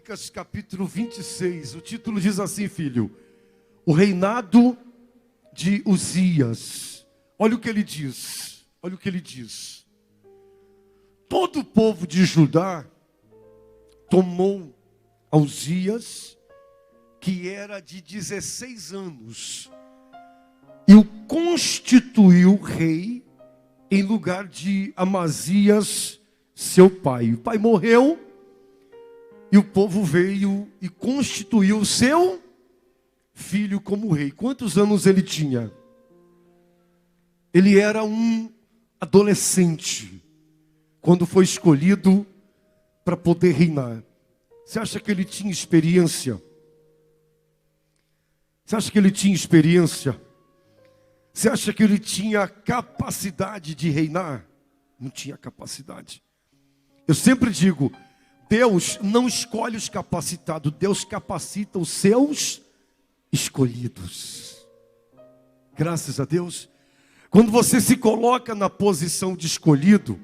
Crônicas, capítulo 26. O título diz assim, filho: o reinado de Uzias. Olha o que ele diz. Olha o que ele diz. Todo o povo de Judá tomou a Uzias, que era de 16 anos, e o constituiu rei em lugar de Amazias, seu pai. O pai morreu e o povo veio e constituiu o seu filho como rei. Quantos anos ele tinha? Ele era um adolescente quando foi escolhido para poder reinar. Você acha que ele tinha experiência? Você acha que ele tinha experiência? Você acha que ele tinha capacidade de reinar? Não tinha capacidade. Eu sempre digo, Deus não escolhe os capacitados, Deus capacita os seus escolhidos. Graças a Deus. Quando você se coloca na posição de escolhido,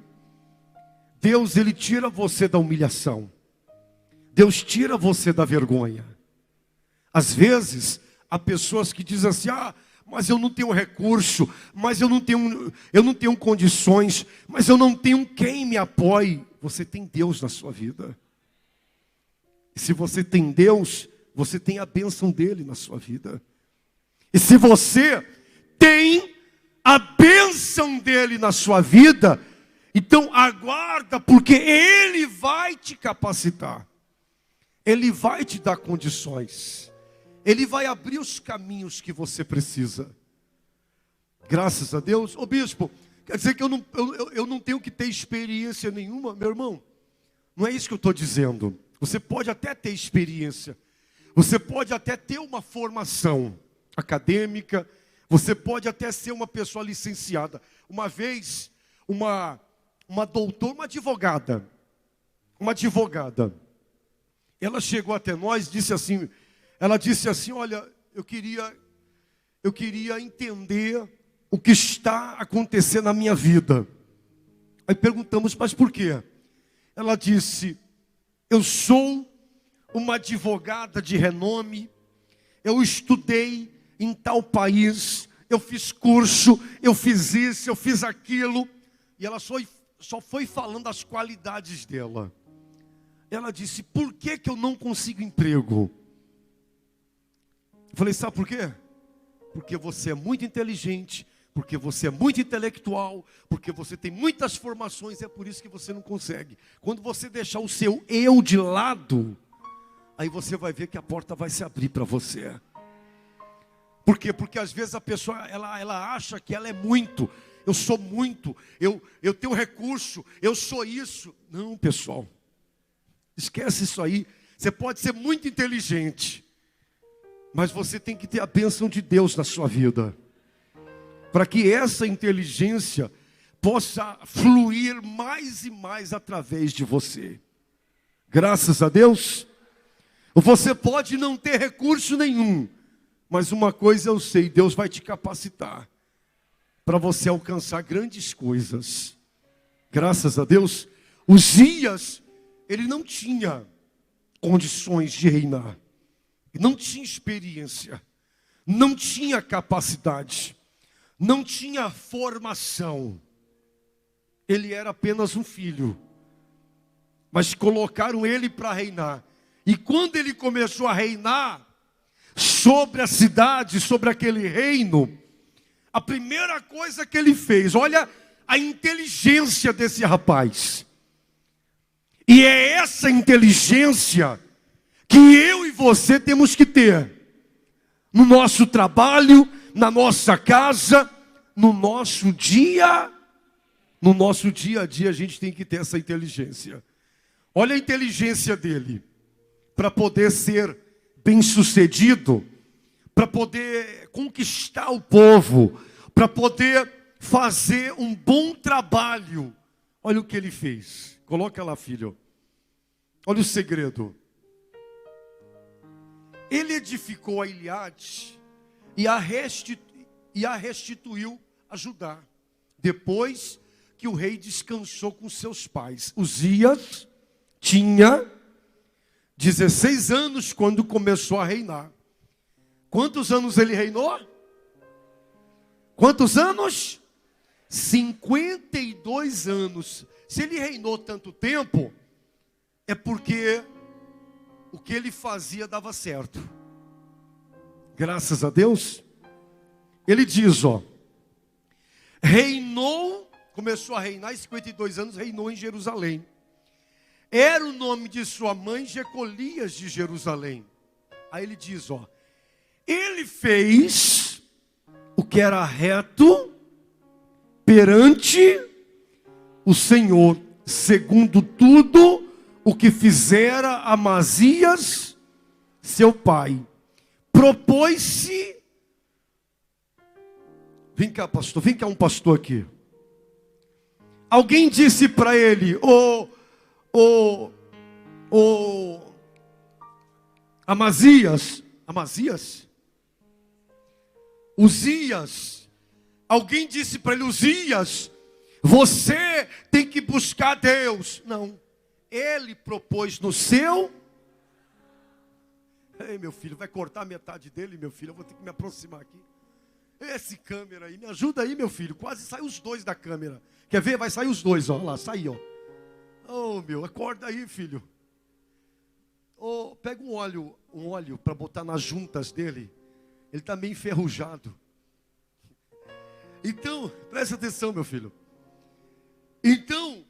Deus, ele tira você da humilhação. Deus tira você da vergonha. Às vezes, há pessoas que dizem assim, mas eu não tenho recurso, mas eu não tenho condições, mas eu não tenho quem me apoie. Você tem Deus na sua vida. E se você tem Deus, você tem a bênção dele na sua vida. E se você tem a bênção dele na sua vida, então aguarda, porque ele vai te capacitar. Ele vai te dar condições. Ele vai abrir os caminhos que você precisa. Graças a Deus. Ô bispo, quer dizer que eu não tenho que ter experiência nenhuma? Meu irmão, não é isso que eu estou dizendo. Você pode até ter experiência. Você pode até ter uma formação acadêmica. Você pode até ser uma pessoa licenciada. Uma vez, uma advogada, ela chegou até nós, ela disse assim, olha, eu queria entender o que está acontecendo na minha vida. Aí perguntamos, mas por quê? Ela disse, eu sou uma advogada de renome, eu estudei em tal país, eu fiz curso, eu fiz isso, eu fiz aquilo, e ela só foi falando as qualidades dela. Ela disse, por que eu não consigo emprego? Eu falei, sabe por quê? Porque você é muito inteligente, porque você é muito intelectual, porque você tem muitas formações, é por isso que você não consegue. Quando você deixar o seu eu de lado, aí você vai ver que a porta vai se abrir para você. Por quê? Porque às vezes a pessoa, ela acha que ela é muito, eu sou muito, eu tenho recurso, eu sou isso. Não, pessoal. Esquece isso aí. Você pode ser muito inteligente, mas você tem que ter a bênção de Deus na sua vida, para que essa inteligência possa fluir mais e mais através de você. Graças a Deus. Você pode não ter recurso nenhum, mas uma coisa eu sei, Deus vai te capacitar para você alcançar grandes coisas. Graças a Deus. Uzias, ele não tinha condições de reinar, não tinha experiência, não tinha capacidade, não tinha formação. Ele era apenas um filho, mas colocaram ele para reinar. E quando ele começou a reinar sobre a cidade, sobre aquele reino, a primeira coisa que ele fez, olha a inteligência desse rapaz. E é essa inteligência que eu e você temos que ter no nosso trabalho, na nossa casa, no nosso dia a dia a gente tem que ter essa inteligência. Olha a inteligência dele para poder ser bem-sucedido, para poder conquistar o povo, para poder fazer um bom trabalho. Olha o que ele fez. Coloca lá, filho. Olha o segredo. Ele edificou a Gileade e a restituiu a Judá, depois que o rei descansou com seus pais. Uzias tinha 16 anos quando começou a reinar. Quantos anos ele reinou? Quantos anos? 52 anos. Se ele reinou tanto tempo, é porque o que ele fazia dava certo. Graças a Deus. Ele diz, reinou, começou a reinar, em 52 anos, reinou em Jerusalém. Era o nome de sua mãe Jecolias de Jerusalém. Aí ele diz, ele fez o que era reto perante o Senhor, segundo tudo o que fizera Amazias, seu pai. Propôs-se. Vem cá, pastor, vem cá um pastor aqui. Alguém disse para ele, Amazias, Uzias, alguém disse para ele, Uzias, você tem que buscar Deus. Não, ele propôs no seu. Ei, meu filho, vai cortar metade dele, meu filho, eu vou ter que me aproximar aqui. Esse câmera aí, me ajuda aí, meu filho, quase saiu os dois da câmera. Quer ver? Vai sair os dois, olha lá, saiu, Oh, meu, acorda aí, filho. Pega um óleo para botar nas juntas dele. Ele está meio enferrujado. Então, presta atenção, meu filho. Então,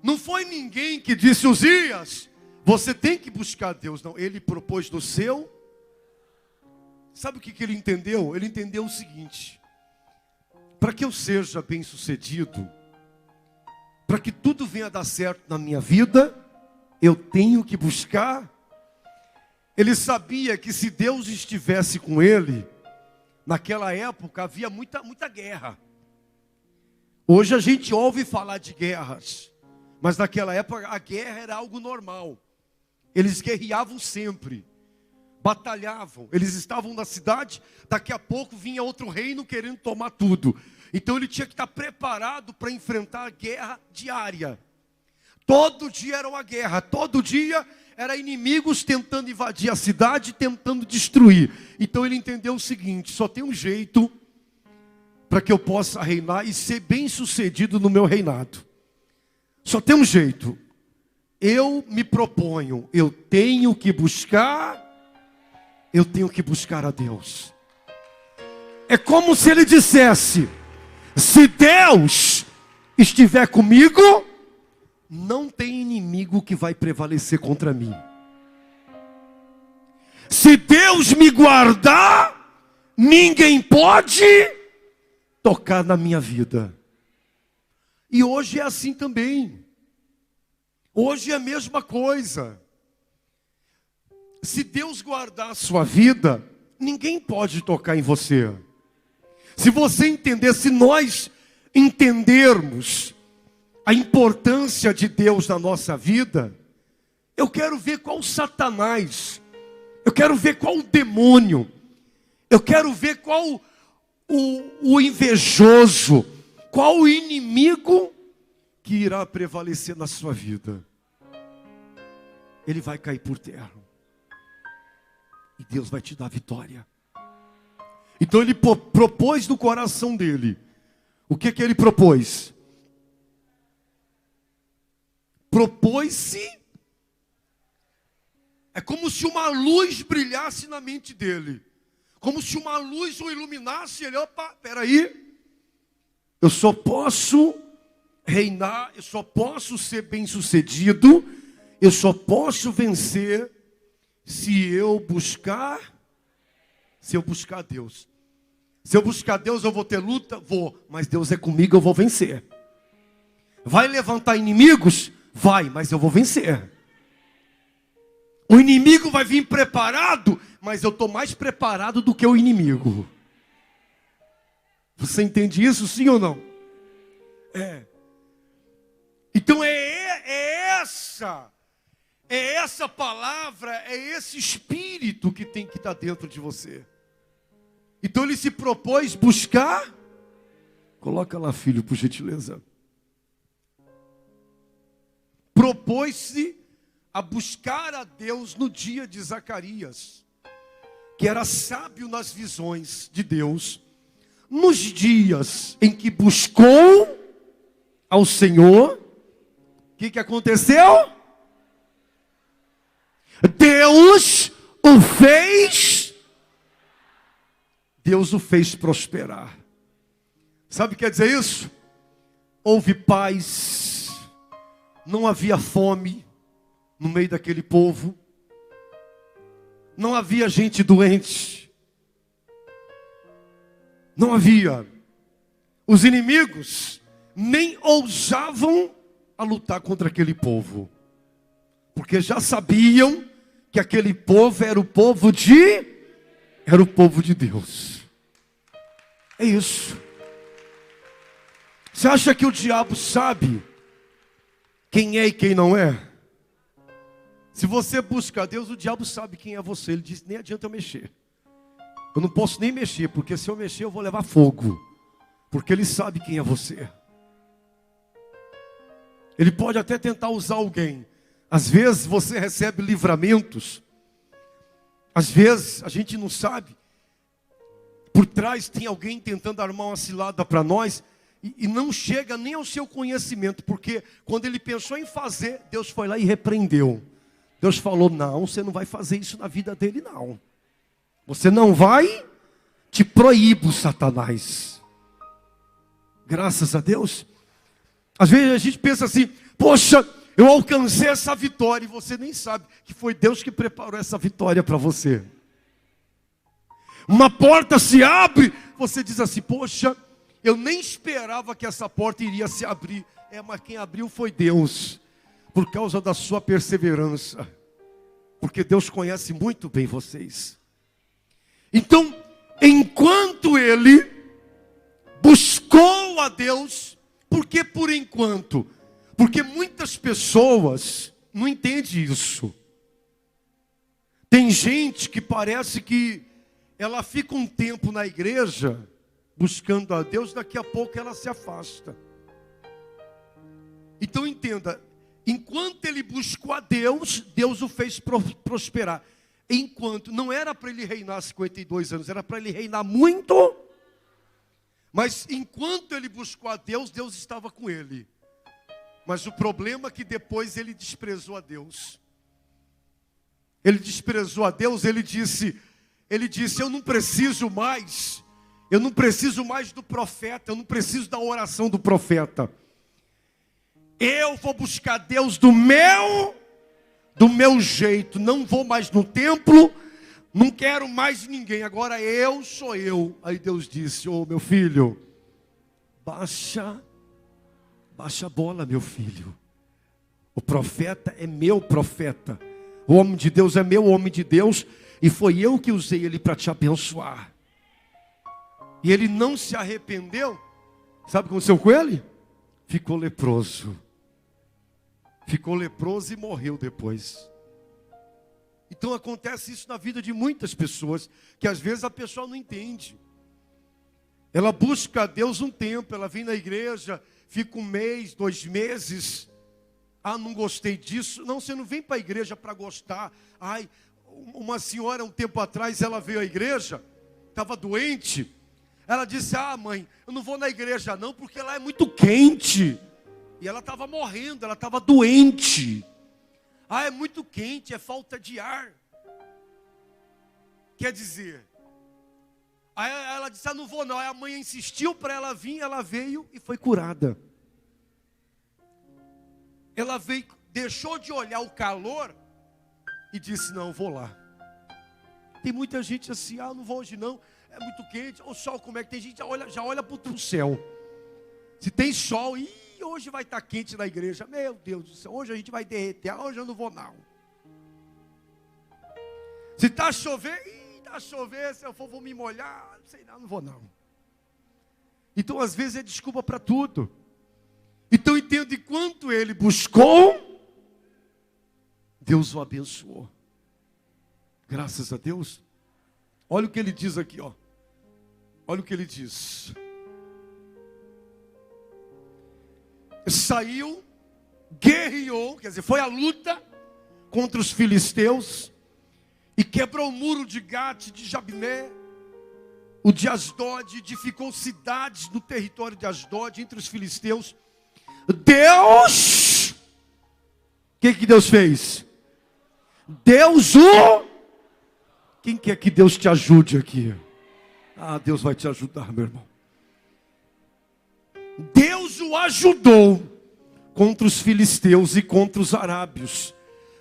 não foi ninguém que disse, Uzias, você tem que buscar Deus. Não, ele propôs no seu. Sabe o que ele entendeu? Ele entendeu o seguinte: para que eu seja bem sucedido, para que tudo venha a dar certo na minha vida, eu tenho que buscar. Ele sabia que se Deus estivesse com ele, naquela época havia muita guerra. Hoje a gente ouve falar de guerras, mas naquela época a guerra era algo normal. Eles guerreavam sempre, batalhavam, eles estavam na cidade, daqui a pouco vinha outro reino querendo tomar tudo. Então ele tinha que estar preparado para enfrentar a guerra diária. Todo dia era uma guerra, todo dia era inimigos tentando invadir a cidade, tentando destruir. Então ele entendeu o seguinte: só tem um jeito para que eu possa reinar e ser bem sucedido no meu reinado. Só tem um jeito. Eu me proponho, eu tenho que buscar a Deus. É como se ele dissesse: se Deus estiver comigo, não tem inimigo que vai prevalecer contra mim. Se Deus me guardar, ninguém pode tocar na minha vida. E hoje é assim também. Hoje é a mesma coisa. Se Deus guardar a sua vida, ninguém pode tocar em você. Se você entender, se nós entendermos a importância de Deus na nossa vida, eu quero ver qual Satanás, eu quero ver qual o demônio, eu quero ver qual o invejoso, qual o inimigo que irá prevalecer na sua vida. Ele vai cair por terra. E Deus vai te dar vitória. Então ele propôs no coração dele. O que ele propôs? Propôs-se. É como se uma luz brilhasse na mente dele. Como se uma luz o iluminasse. Ele, opa, peraí. Eu só posso reinar, eu só posso ser bem-sucedido, eu só posso vencer se eu buscar Deus. Se eu buscar Deus, eu vou ter luta? Vou, mas Deus é comigo, eu vou vencer. Vai levantar inimigos? Vai, mas eu vou vencer. O inimigo vai vir preparado, mas eu estou mais preparado do que o inimigo. Você entende isso, sim ou não? Então é essa palavra, é esse espírito que tem que estar dentro de você. Então ele se propôs buscar. Coloca lá, filho, por gentileza. Propôs-se a buscar a Deus no dia de Zacarias, que era sábio nas visões de Deus, nos dias em que buscou ao Senhor, o que aconteceu? Deus o fez prosperar. Sabe o que quer dizer isso? Houve paz, não havia fome no meio daquele povo, não havia gente doente, não havia. Os inimigos nem ousavam a lutar contra aquele povo, porque já sabiam que aquele povo era o povo de Deus. É isso. Você acha que o diabo sabe quem é e quem não é? Se você busca a Deus, o diabo sabe quem é você. Ele diz, nem adianta eu mexer. Eu não posso nem mexer, porque se eu mexer eu vou levar fogo. Porque ele sabe quem é você. Ele pode até tentar usar alguém. Às vezes você recebe livramentos. Às vezes a gente não sabe. Por trás tem alguém tentando armar uma cilada para nós. E não chega nem ao seu conhecimento. Porque quando ele pensou em fazer, Deus foi lá e repreendeu. Deus falou, não, você não vai fazer isso na vida dele, não. Você não vai, te proíbo, Satanás. Graças a Deus. Às vezes a gente pensa assim, poxa, eu alcancei essa vitória. E você nem sabe que foi Deus que preparou essa vitória para você. Uma porta se abre, você diz assim, poxa, eu nem esperava que essa porta iria se abrir. Mas quem abriu foi Deus. Por causa da sua perseverança. Porque Deus conhece muito bem vocês. Então, enquanto ele buscou a Deus, por que por enquanto? Porque muitas pessoas não entendem isso. Tem gente que parece que ela fica um tempo na igreja buscando a Deus, daqui a pouco ela se afasta. Então entenda, enquanto ele buscou a Deus, Deus o fez prosperar. Enquanto, não era para ele reinar 52 anos, era para ele reinar muito. Mas enquanto ele buscou a Deus, Deus estava com ele. Mas o problema é que depois ele desprezou a Deus. Ele desprezou a Deus, ele disse, eu não preciso mais do profeta, eu não preciso da oração do profeta. Eu vou buscar Deus do meu jeito, não vou mais no templo, não quero mais ninguém, agora eu sou eu. Aí Deus disse, meu filho, baixa a bola, meu filho. O profeta é meu profeta, o homem de Deus é meu homem de Deus, e foi eu que usei ele para te abençoar. E ele não se arrependeu. Sabe o que aconteceu com ele? Ficou leproso e morreu depois. Então acontece isso na vida de muitas pessoas, que às vezes a pessoa não entende. Ela busca a Deus um tempo, ela vem na igreja, fica 1 mês, 2 meses. Não gostei disso. Não, você não vem para a igreja para gostar. Uma senhora um tempo atrás, ela veio à igreja, estava doente. Ela disse, mãe, eu não vou na igreja não, porque lá é muito quente. E ela estava morrendo, ela estava doente. É muito quente, é falta de ar. Quer dizer, aí ela disse, não vou não. Aí a mãe insistiu para ela vir, ela veio e foi curada. Ela veio, deixou de olhar o calor e disse, não, vou lá. Tem muita gente assim, não vou hoje não, é muito quente. O sol, como é que tem gente já olha para o céu. Se tem sol, hoje vai estar quente na igreja. Meu Deus do céu, hoje a gente vai derreter. Hoje eu não vou não. Se está a chover, se eu for vou me molhar. Não sei não vou não. Então às vezes é desculpa para tudo. Então entendo, enquanto ele buscou, Deus o abençoou. Graças a Deus. Olha o que ele diz aqui, ó. Olha o que ele diz. Saiu, guerreou, quer dizer, foi à luta contra os filisteus e quebrou o muro de Gate, de Jabné, o de Asdod, edificou cidades no território de Asdod, entre os filisteus. Deus, o que Deus fez? Deus Quem quer que Deus te ajude aqui? Ah, Deus vai te ajudar, meu irmão. Deus o ajudou contra os filisteus e contra os arábios,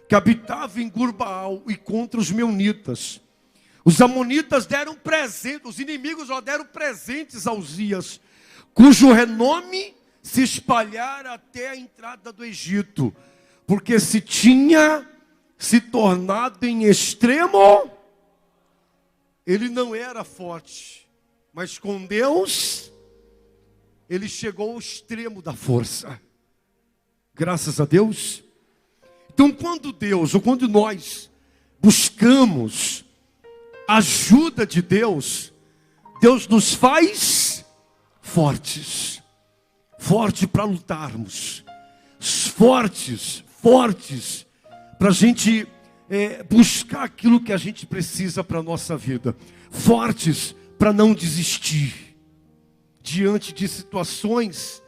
que habitavam em Gurbaal, e contra os meunitas. Os amonitas deram presentes, os inimigos deram presentes a Uzias, cujo renome se espalhara até a entrada do Egito, porque se tinha se tornado em extremo. Ele não era forte, mas com Deus ele chegou ao extremo da força. Graças a Deus. Então, quando Deus, ou quando nós buscamos a ajuda de Deus, Deus nos faz fortes. Forte para lutarmos. Fortes para a gente buscar aquilo que a gente precisa para a nossa vida. Fortes para não desistir diante de situações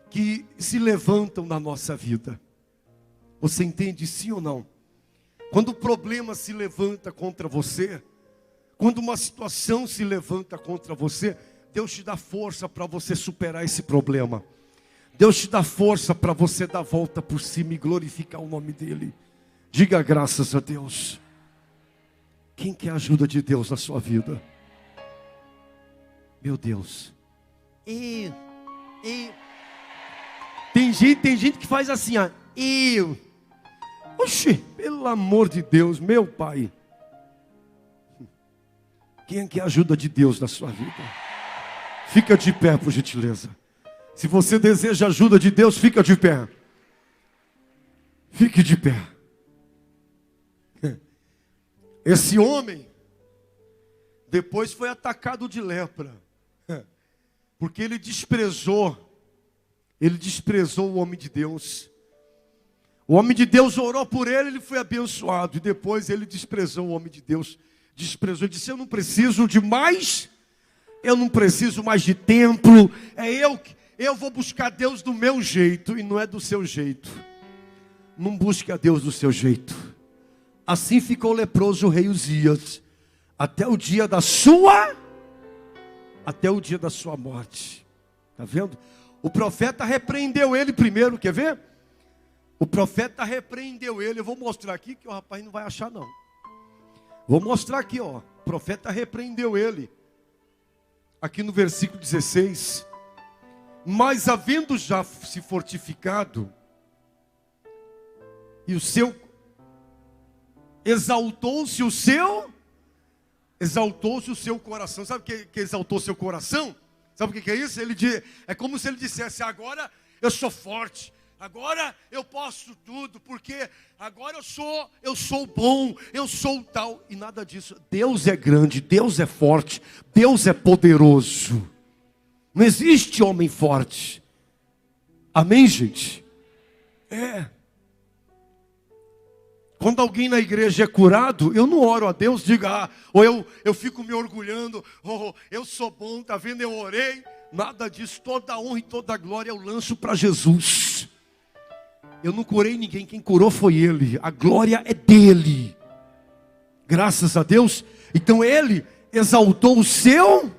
que se levantam na nossa vida. Você entende sim ou não? Quando o problema se levanta contra você, quando uma situação se levanta contra você, Deus te dá força para você superar esse problema. Deus te dá força para você dar a volta por cima e glorificar o nome dEle. Diga graças a Deus. Quem quer a ajuda de Deus na sua vida? Meu Deus. Tem gente que faz assim, ó. Oxi, pelo amor de Deus, meu Pai. Quem quer a ajuda de Deus na sua vida? Fica de pé, por gentileza. Se você deseja a ajuda de Deus, fica de pé. Fique de pé. Esse homem depois foi atacado de lepra, porque ele desprezou o homem de Deus. O homem de Deus orou por ele, ele foi abençoado, e depois ele desprezou o homem de Deus. Desprezou, disse: eu não preciso de mais, eu não preciso mais de templo, eu vou buscar Deus do meu jeito, e não é do seu jeito. Não busque a Deus do seu jeito. Assim ficou leproso o rei Uzias, até o dia da sua morte. Está vendo? O profeta repreendeu ele primeiro, quer ver? O profeta repreendeu ele. Eu vou mostrar aqui que o rapaz não vai achar não. Vou mostrar aqui, ó. O profeta repreendeu ele. Aqui no versículo 16. Mas havendo já se fortificado, e o seu exaltou-se o seu coração. Sabe o que exaltou seu coração? Sabe o que é isso? É como se ele dissesse: agora eu sou forte, agora eu posso tudo, porque agora eu sou bom, eu sou tal. E nada disso. Deus é grande, Deus é forte, Deus é poderoso. Não existe homem forte. Amém, gente? Quando alguém na igreja é curado, eu não oro a Deus, diga, ou eu fico me orgulhando, eu sou bom, tá vendo, eu orei. Nada disso, toda a honra e toda a glória eu lanço para Jesus. Eu não curei ninguém, quem curou foi Ele, a glória é dEle. Graças a Deus. Então Ele exaltou o seu.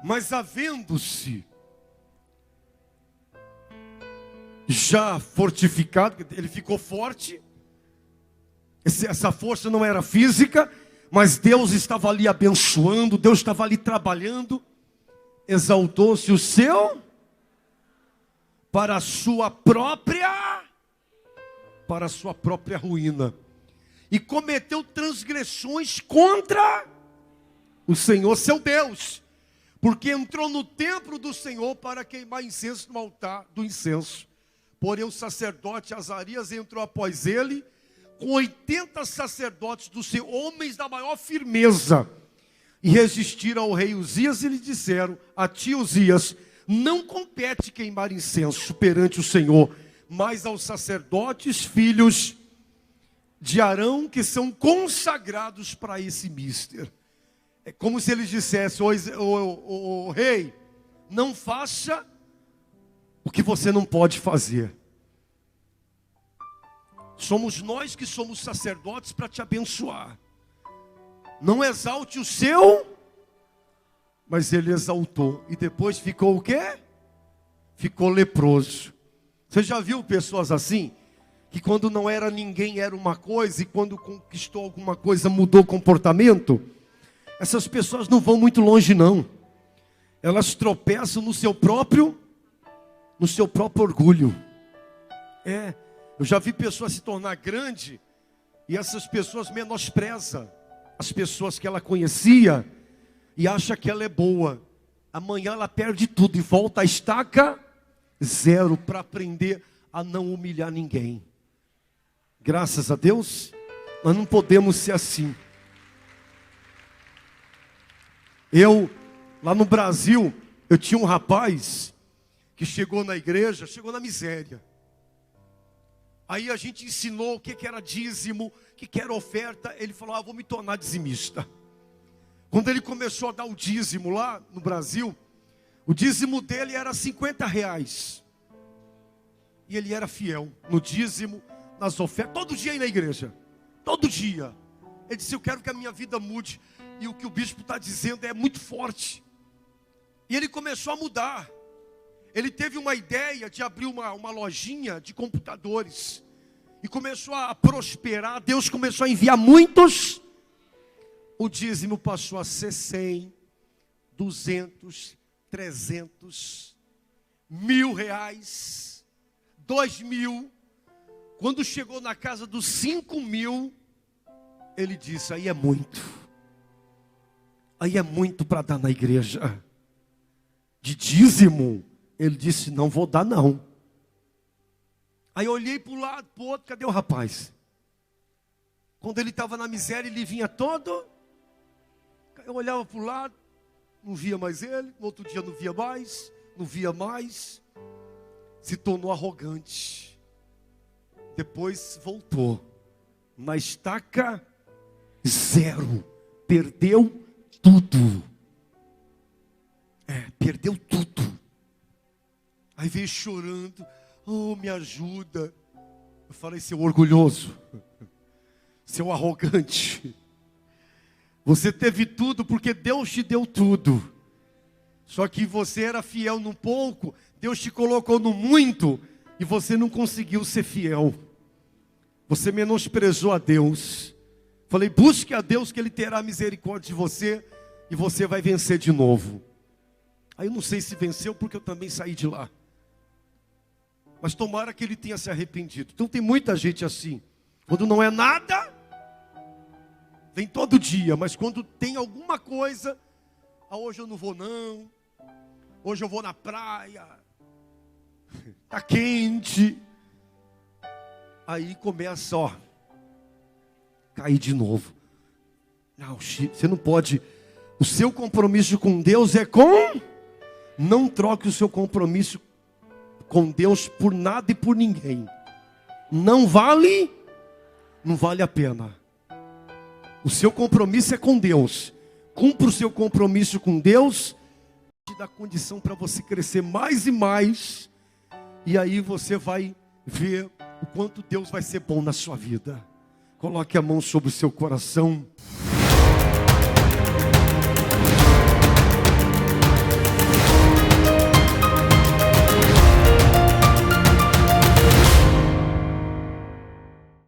Mas havendo-se já fortificado, ele ficou forte. Essa força não era física, mas Deus estava ali abençoando, Deus estava ali trabalhando. Exaltou-se o seu para a sua própria ruína. E cometeu transgressões contra o Senhor, seu Deus. Porque entrou no templo do Senhor para queimar incenso no altar do incenso. Porém o sacerdote Azarias entrou após ele, com 80 sacerdotes do Senhor, homens da maior firmeza. e resistiram ao rei Uzias e lhe disseram: a ti, Uzias, não compete queimar incenso perante o Senhor, mas aos sacerdotes, filhos de Arão, que são consagrados para esse mister. É como se eles dissessem: o rei, não faça o que você não pode fazer. Somos nós que somos sacerdotes para te abençoar. Não exalte o seu, mas ele exaltou. E depois ficou o quê? Ficou leproso. Você já viu pessoas assim? Que quando não era ninguém era uma coisa, e quando conquistou alguma coisa mudou o comportamento? Essas pessoas não vão muito longe não. Elas tropeçam no seu próprio orgulho. Eu já vi pessoas se tornar grande, e essas pessoas menosprezam as pessoas que ela conhecia, e acha que ela é boa. Amanhã ela perde tudo e volta à estaca zero, para aprender a não humilhar ninguém. Graças a Deus, nós não podemos ser assim. Lá no Brasil, eu tinha um rapaz que chegou na igreja, chegou na miséria. Aí a gente ensinou o que era dízimo, o que era oferta. Ele falou: vou me tornar dizimista. Quando ele começou a dar o dízimo lá no Brasil, o dízimo dele era R$50. E ele era fiel no dízimo, nas ofertas, todo dia aí na igreja. Todo dia. Ele disse: eu quero que a minha vida mude. E o que o bispo está dizendo é muito forte. E ele começou a mudar. Ele teve uma ideia de abrir uma lojinha de computadores. E começou a prosperar. Deus começou a enviar muitos. O dízimo passou a ser 100, 200, 300, R$1.000, 2.000. Quando chegou na casa dos 5.000, ele disse: aí é muito. Aí é muito para dar na igreja. De dízimo. Ele disse: não vou dar não. Aí eu olhei para o lado, para o outro, cadê o rapaz? Quando ele estava na miséria, ele vinha todo. Eu olhava para o lado, não via mais ele. No outro dia não via mais, não via mais. Se tornou arrogante. Depois voltou. Na estaca zero. Perdeu tudo. Perdeu tudo. Aí veio chorando: oh, me ajuda. Eu falei: seu orgulhoso, seu arrogante, você teve tudo porque Deus te deu tudo. Só que você era fiel no pouco, Deus te colocou no muito, e você não conseguiu ser fiel. Você menosprezou a Deus. Falei: busque a Deus, que Ele terá misericórdia de você, e você vai vencer de novo. Aí eu não sei se venceu, porque eu também saí de lá. Mas tomara que ele tenha se arrependido. Então tem muita gente assim. Quando não é nada, vem todo dia. Mas quando tem alguma coisa: hoje eu não vou não. Hoje eu vou na praia. Está quente. Aí começa, cair de novo. Não, você não pode. O seu compromisso com Deus é com... Não troque o seu compromisso com Deus por nada e por ninguém. Não vale a pena. O seu compromisso é com Deus. Cumpra o seu compromisso com Deus, te dá condição para você crescer mais e mais. E aí você vai ver o quanto Deus vai ser bom na sua vida. Coloque a mão sobre o seu coração.